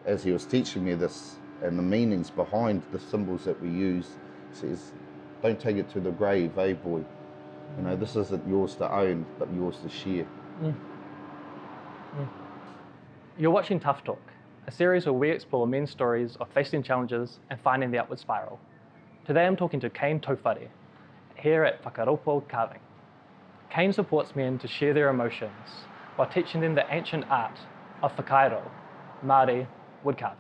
as he was teaching me this and the meanings behind the symbols that we use, he says, don't take it to the grave, eh, boy? You know, this isn't yours to own, but yours to share. You're watching Tough Talk, a series where we explore men's stories of facing challenges and finding the upward spiral. Today I'm talking to Kane Taufare, here at Whakaropo Carving. Kane supports men to share their emotions while teaching them the ancient art of whakairo, Māori wood carving.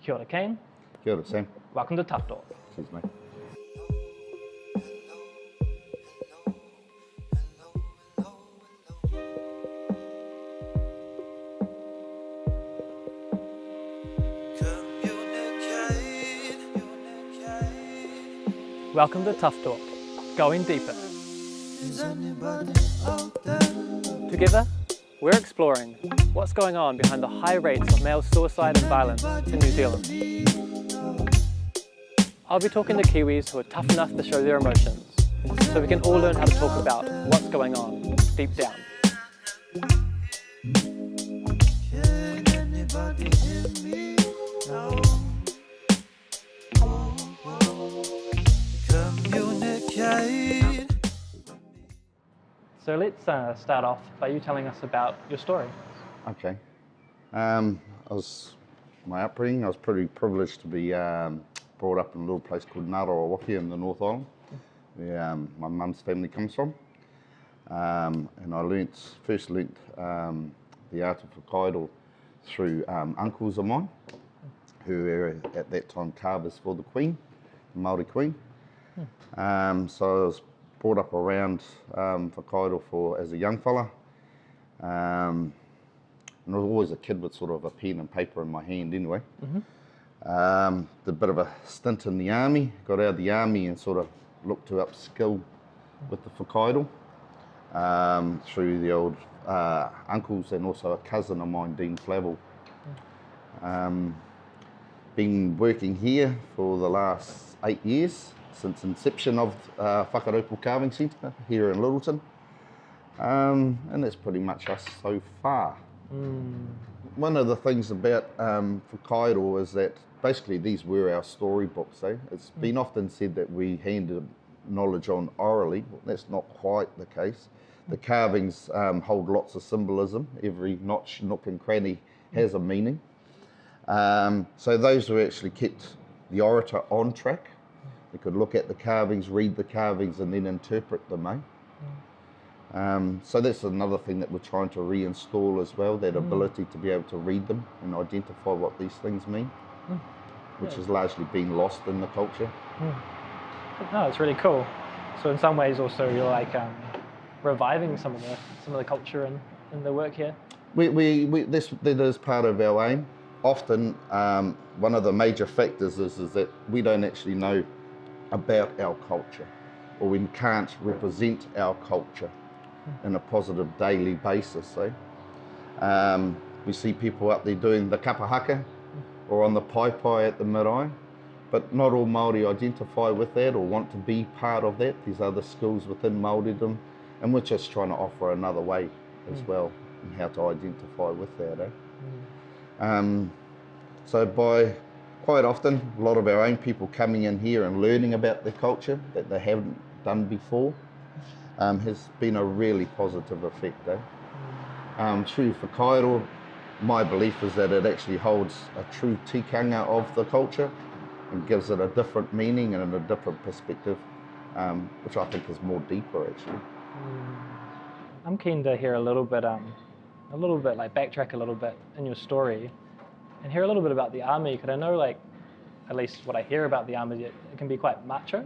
Kia ora, Kane. Kia ora, Sam. Welcome to Tough Talk. Cheers, mate. Welcome to Tough Talk, going deeper. Together, we're exploring what's going on behind the high rates of male suicide and violence in New Zealand. I'll be talking to Kiwis who are tough enough to show their emotions, so we can all learn how to talk about what's going on deep down. So let's start off by you telling us about your story. Okay. My upbringing, I was pretty privileged to be brought up in a little place called Ngārawawaki in the North Island, where my mum's family comes from. And I first learnt the art of whakairo through uncles of mine, who were at that time carvers for the Queen, the Māori Queen. So I was brought up around whakairo as a young fella. And I was always a kid with sort of a pen and paper in my hand anyway. Did a bit of a stint in the army, got out of the army and sort of looked to upskill with the whakairo through the old uncles and also a cousin of mine, Dean Flavel. Been working here for the last 8 years, since inception of Whakaropo Carving Centre here in Littleton. And that's pretty much us so far. One of the things about whakairo is that basically these were our storybooks. It's been often said that we handed knowledge on orally. Well, that's not quite the case. The carvings hold lots of symbolism. Every notch, nook and cranny has a meaning. So those who actually kept the orator on track, they could look at the carvings, read the carvings and then interpret them. So that's another thing that we're trying to reinstall as well, that ability to be able to read them and identify what these things mean, which has largely been lost in the culture. No, it's really cool. So in some ways also you're like reviving some of the culture in the work here. That is part of our aim. Often one of the major factors is that we don't actually know about our culture, or we can't represent our culture in a positive daily basis. We see people up there doing the kapahaka or on the pai at the marae, but not all Māori identify with that or want to be part of that. There's other skills within Māoridom, and we're just trying to offer another way as well in how to identify with that. So by quite often, a lot of our own people coming in here and learning about their culture that they haven't done before has been a really positive effect. Through whakairo, my belief is that it actually holds a true tikanga of the culture and gives it a different meaning and a different perspective, which I think is more deeper actually. I'm keen to hear a little bit like backtrack a little bit in your story and hear a little bit about the army, because I know, like, at least what I hear about the army, it can be quite macho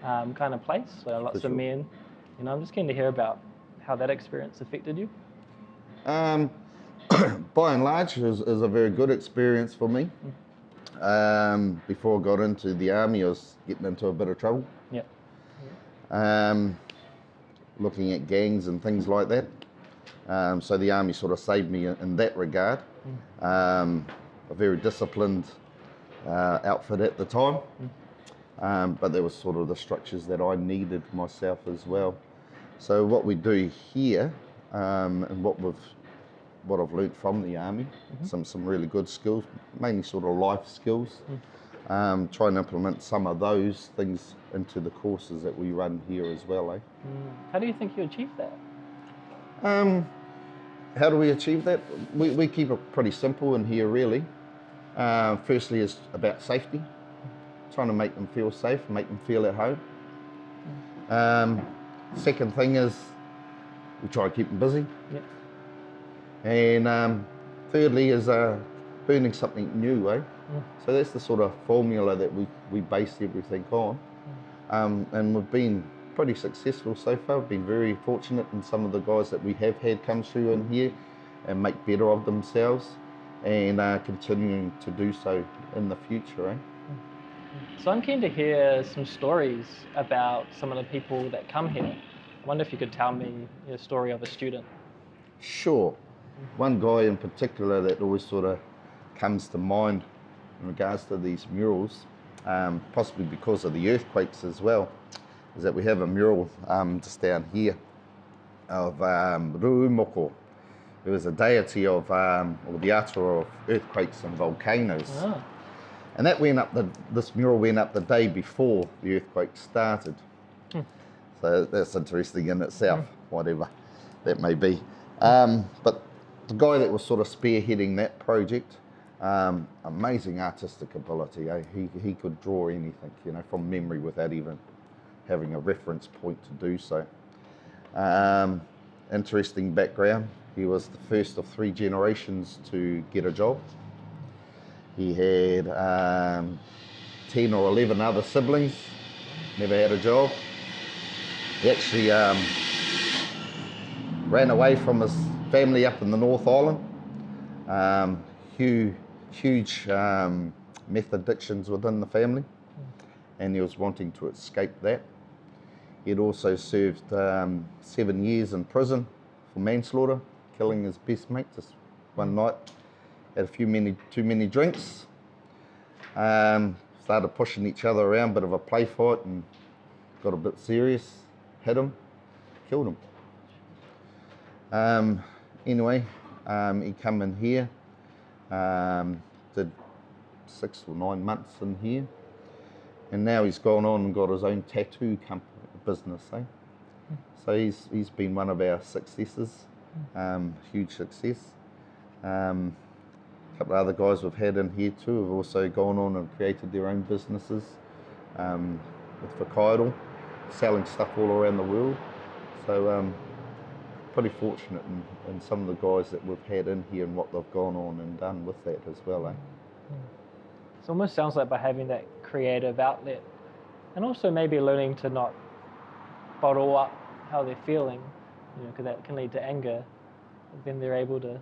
kind of place, so lots of men. You know, I'm just keen to hear about how that experience affected you. By and large, it was a very good experience for me. Before I got into the army, I was getting into a bit of trouble. Looking at gangs and things like that. So the army sort of saved me in that regard. A very disciplined outfit at the time. But there was sort of the structures that I needed myself as well. So what we do here, and what we've what I've learnt from the army, some really good skills, mainly sort of life skills. Try and implement some of those things into the courses that we run here as well. How do you think you achieve that? How do we achieve that? We keep it pretty simple in here, really. Firstly, it's about safety, trying to make them feel safe, make them feel at home. Second thing is we try to keep them busy. Yep. And thirdly is learning something new, So that's the sort of formula that we base everything on. And we've been pretty successful so far. We've been very fortunate in some of the guys that we have had come through in here and make better of themselves, and continuing to do so in the future. So I'm keen to hear some stories about some of the people that come here. I wonder if you could tell me your story of a student. Sure. One guy in particular that always sort of comes to mind in regards to these murals, possibly because of the earthquakes as well, is that we have a mural just down here of Ruumoko, who is a deity of, or the Atua of earthquakes and volcanoes. Oh. And that went up, this mural went up the day before the earthquake started. So that's interesting in itself, whatever that may be. But the guy that was sort of spearheading that project, amazing artistic ability. He could draw anything, from memory without even having a reference point to do so. Interesting background. He was the first of 3 generations to get a job. He had 10 or 11 other siblings, never had a job. He actually ran away from his family up in the North Island. Huge meth addictions within the family, and he was wanting to escape that. He'd also served 7 years in prison for manslaughter, killing his best mate just one night. Had too many drinks. Started pushing each other around, bit of a play fight, and got a bit serious. Hit him, killed him. Anyway, he come in here, did 6 or 9 months in here, and now he's gone on and got his own tattoo business. So he's been one of our successes, huge success. A couple of other guys we've had in here too have also gone on and created their own businesses with Whakairo, selling stuff all around the world. So pretty fortunate in some of the guys that we've had in here and what they've gone on and done with that as well. It almost sounds like by having that creative outlet and also maybe learning to not bottle up how they're feeling, because that can lead to anger, then they're able to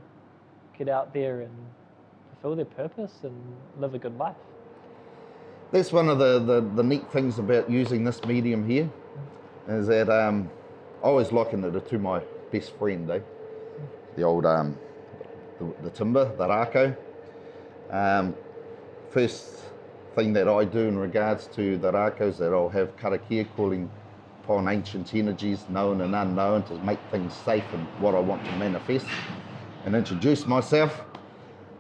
get out there and fulfill their purpose and live a good life. That's one of the neat things about using this medium here, is that I always liken it to my best friend, the old the timber, the rako. First thing that I do in regards to the rako is that I'll have karakia calling upon ancient energies, known and unknown, to make things safe and what I want to manifest, and introduce myself.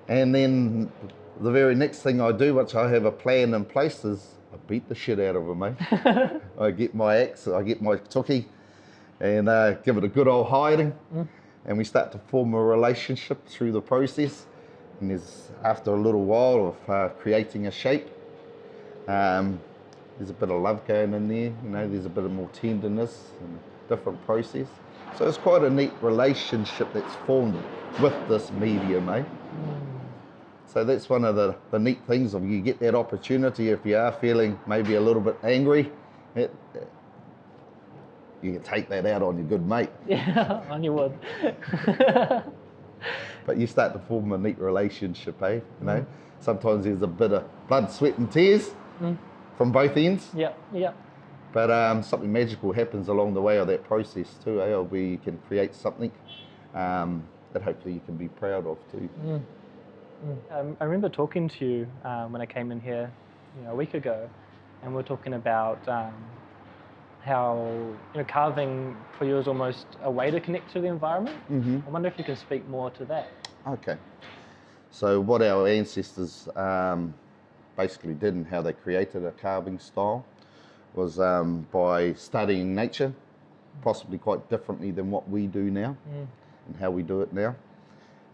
And then the very next thing I do, once I have a plan in place, is I beat the shit out of them, I get my axe, I get my tuki, and give it a good old hiding, and we start to form a relationship through the process. And after a little while of creating a shape, there's a bit of love going in there, there's a bit of more tenderness and different process. So it's quite a neat relationship that's formed with this medium, So that's one of the neat things of you get that opportunity if you are feeling maybe a little bit angry. You can take that out on your good mate. Yeah, on your wood. But you start to form a neat relationship, Sometimes there's a bit of blood, sweat and tears from both ends. Yeah. But something magical happens along the way of that process too, where you can create something that hopefully you can be proud of too. I remember talking to you when I came in here a week ago, and we were talking about how carving for you is almost a way to connect to the environment. I wonder if you can speak more to that. Okay. So what our ancestors basically did and how they created a carving style was by studying nature, possibly quite differently than what we do now and how we do it now.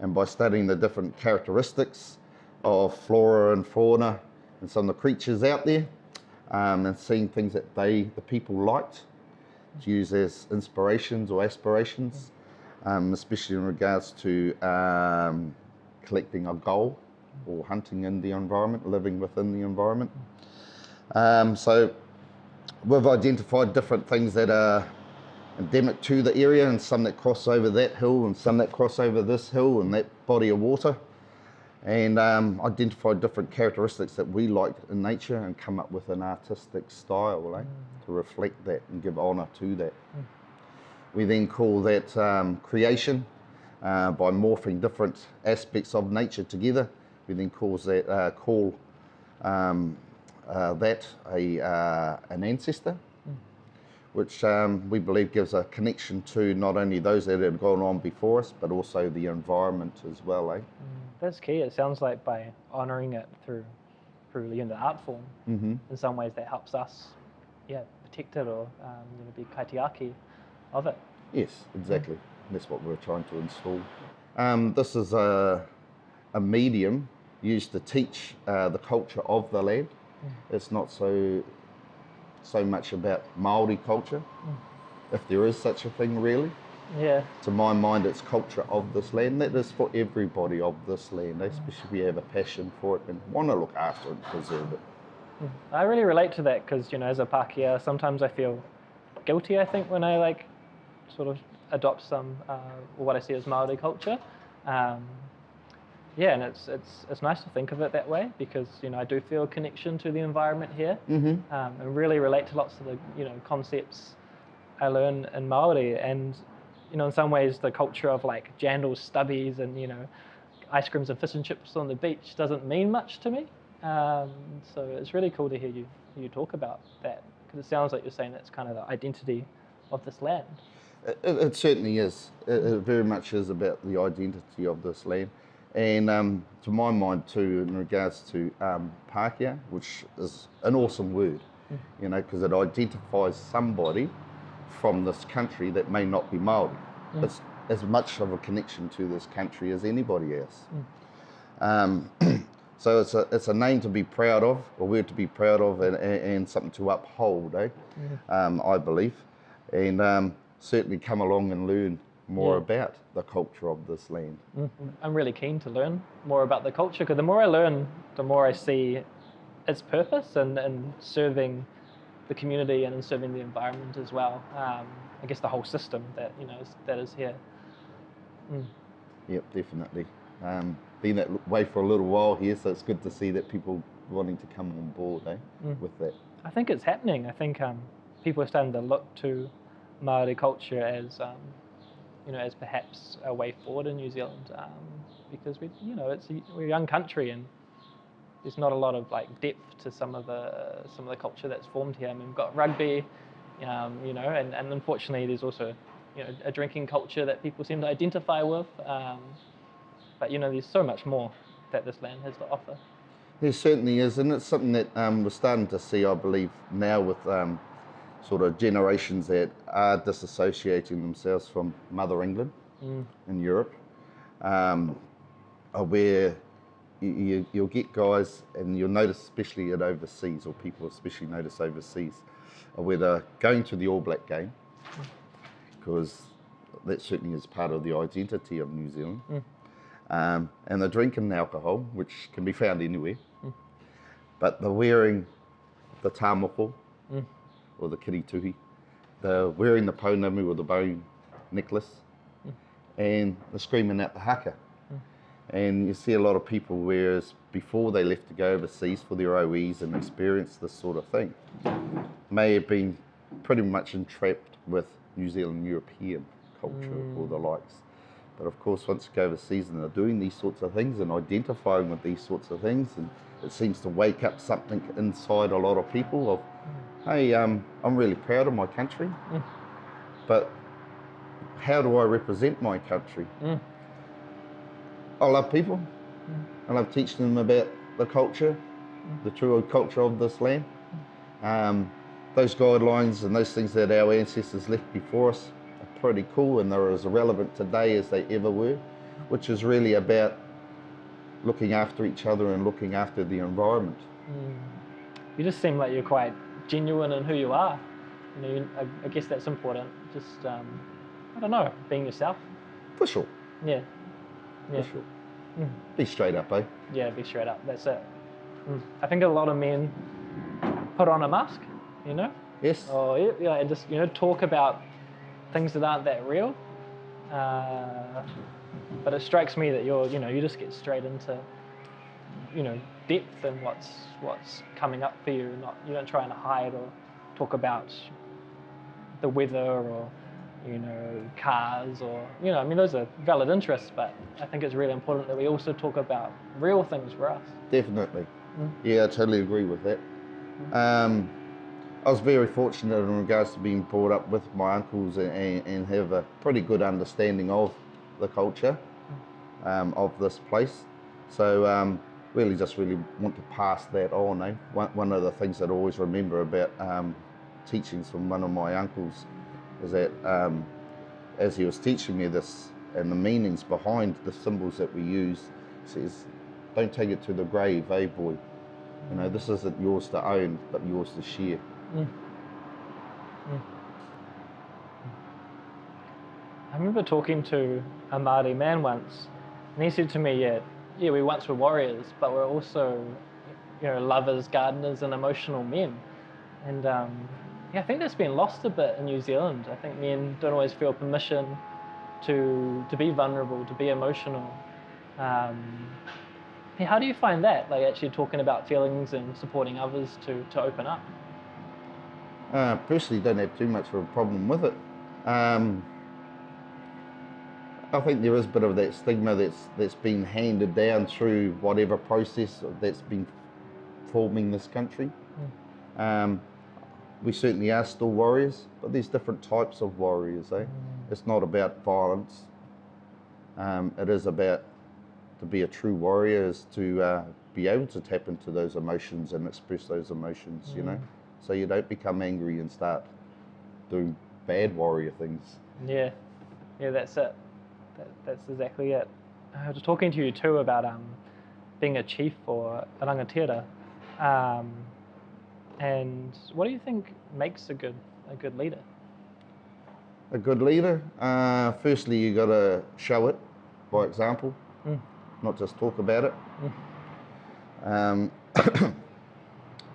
And by studying the different characteristics of flora and fauna and some of the creatures out there, and seeing things that the people liked to use as inspirations or aspirations, especially in regards to collecting a goal or hunting in the environment, living within the environment. So we've identified different things that are endemic to the area, and some that cross over that hill and some that cross over this hill and that body of water, and identified different characteristics that we liked in nature and come up with an artistic style to reflect that and give honour to that. We then call that creation by morphing different aspects of nature together. We then call that an ancestor, which we believe gives a connection to not only those that have gone on before us, but also the environment as well. That's key. It sounds like by honouring it through the art form, in some ways that helps us, protect it or be kaitiaki of it. Yes, exactly. That's what we're trying to install. This is a medium used to teach the culture of the land. It's not so much about Māori culture, if there is such a thing really. Yeah. To my mind, it's culture of this land. That is for everybody of this land, especially if you have a passion for it and want to look after it and preserve it. I really relate to that because, as a Pākehā, sometimes I feel guilty, I think, when I sort of adopt some what I see as Māori culture. And it's nice to think of it that way because I do feel a connection to the environment here, and really relate to lots of the concepts I learn in Māori, and in some ways the culture of jandals, stubbies, and ice creams and fish and chips on the beach doesn't mean much to me. So it's really cool to hear you talk about that because it sounds like you're saying that's kind of the identity of this land. It certainly is. It very much is about the identity of this land. And to my mind too, in regards to Pākehā, which is an awesome word, because it identifies somebody from this country that may not be Māori. It's as much of a connection to this country as anybody else. So it's a name to be proud of, a word to be proud of, and something to uphold, I believe. And certainly come along and learn more about the culture of this land. I'm really keen to learn more about the culture because the more I learn, the more I see its purpose and serving the community and in serving the environment as well. I guess the whole system that that is here. Yep, definitely. Been that way for a little while here, so it's good to see that people wanting to come on board with that. I think it's happening. I think people are starting to look to Māori culture as as perhaps a way forward in New Zealand, because we're a young country and there's not a lot of depth to some of the culture that's formed here. I mean, we've got rugby, and unfortunately there's also a drinking culture that people seem to identify with, but there's so much more that this land has to offer. There certainly is, and it's something that we're starting to see, I believe, now with sort of generations that are disassociating themselves from Mother England in Europe, where you'll get guys, and you'll notice especially at overseas, or people especially notice overseas, where they're going to the All Black game, because that certainly is part of the identity of New Zealand, and they're drinking alcohol, which can be found anywhere, but they're wearing the tāmoko, or the kirituhi, they're wearing the pounamu or the bone necklace, and they're screaming out the haka. And you see a lot of people, whereas before they left to go overseas for their OEs and experience this sort of thing, may have been pretty much entrapped with New Zealand European culture or the likes. But of course, once you go overseas and they're doing these sorts of things and identifying with these sorts of things, and it seems to wake up something inside a lot of people of hey, I'm really proud of my country, but how do I represent my country? I love people. I love teaching them about the culture, the true culture of this land. Those guidelines and those things that our ancestors left before us are pretty cool, and they're as relevant today as they ever were, which is really about looking after each other and looking after the environment. You just seem like you're quite genuine in who you are. I guess that's important. Just, I don't know, being yourself. For sure. Yeah. For sure. Be straight up, eh? Yeah, be straight up. That's it. I think a lot of men put on a mask, you know? Yes. Or and just, talk about things that aren't that real. But it strikes me that you just get straight into, depth and what's coming up for you. You don't try and hide or talk about the weather or, cars or, those are valid interests, but I think it's really important that we also talk about real things for us. Definitely. Yeah, I totally agree with that. I was very fortunate in regards to being brought up with my uncles and have a pretty good understanding of the culture of this place. So really want to pass that on. Eh? One of the things that I always remember about teachings from one of my uncles is that as he was teaching me this and the meanings behind the symbols that we use, he says, don't take it to the grave, eh, boy? This isn't yours to own, but yours to share. I remember talking to a Māori man once, and he said to me, yeah, we once were warriors, but we're also, lovers, gardeners, and emotional men. And I think that's been lost a bit in New Zealand. I think men don't always feel permission to be vulnerable, to be emotional. How do you find that, like actually talking about feelings and supporting others to open up? Personally, don't have too much of a problem with it. I think there is a bit of that stigma that's been handed down through whatever process that's been forming this country. We certainly are still warriors, but there's different types of warriors. It's not about violence. It is about, to be a true warrior is to be able to tap into those emotions and express those emotions, so you don't become angry and start doing bad warrior things. Yeah, that's it. That's exactly it. I was talking to you too about being a chief or a rangatira. And what do you think makes a good leader? A good leader, firstly you got to show it by example, not just talk about it.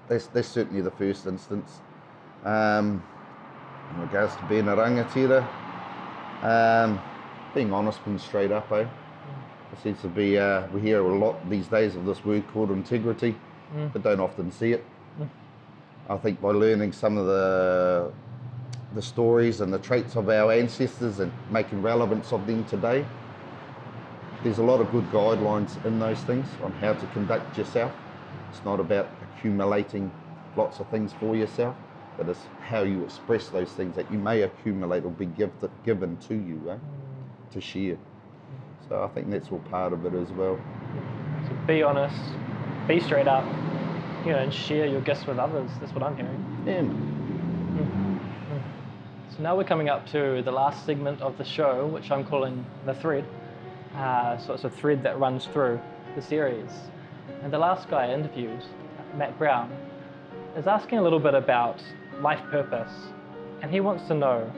That's certainly the first instance. In regards to being a rangatira, being honest, being straight up, eh? It seems to be, we hear a lot these days of this word called integrity, but don't often see it. I think by learning some of the stories and the traits of our ancestors and making relevance of them today, there's a lot of good guidelines in those things on how to conduct yourself. It's not about accumulating lots of things for yourself, but it's how you express those things that you may accumulate or be given to you, to share. So I think that's all part of it as well. So be honest, be straight up, and share your gifts with others. That's what I'm hearing. Yeah. So now we're coming up to the last segment of the show, which I'm calling The Thread. So it's a thread that runs through the series. And the last guy I interviewed, Matt Brown, is asking a little bit about life purpose. And he wants to know,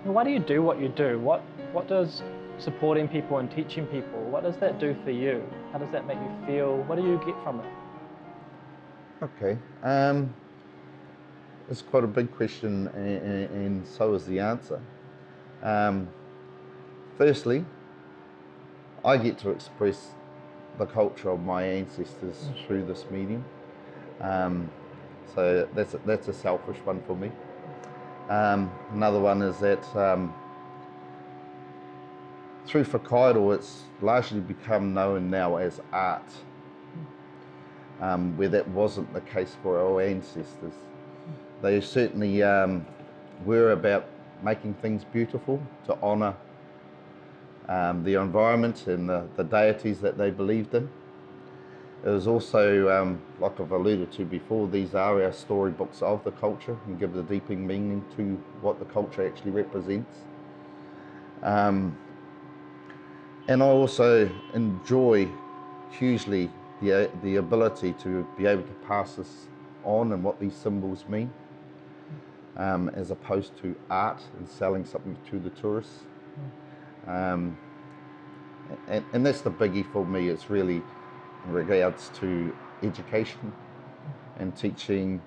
why do you do what you do? What does supporting people and teaching people, what does that do for you? How does that make you feel? What do you get from it? Okay. It's quite a big question, and so is the answer. Firstly, I get to express the culture of my ancestors through this medium. So that's a selfish one for me. Another one is that through Whakairo, it's largely become known now as art, where that wasn't the case for our ancestors. They certainly were about making things beautiful to honour the environment and the deities that they believed in. It was also, like I've alluded to before, these are our storybooks of the culture and give the deepening meaning to what the culture actually represents. And I also enjoy hugely the ability to be able to pass this on and what these symbols mean, as opposed to art and selling something to the tourists. And that's the biggie for me. It's really in regards to education and teaching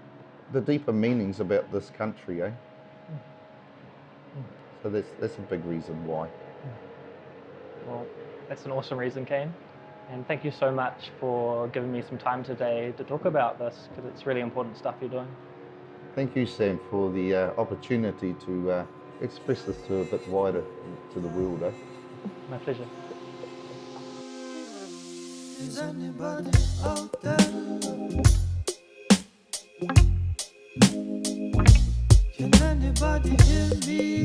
the deeper meanings about this country, eh? So that's a big reason why. Well, that's an awesome reason, Kane. And thank you so much for giving me some time today to talk about this, because it's really important stuff you're doing. Thank you, Sam, for the opportunity to express this to a bit wider to the world, eh? My pleasure. Is anybody out there? Can anybody hear me?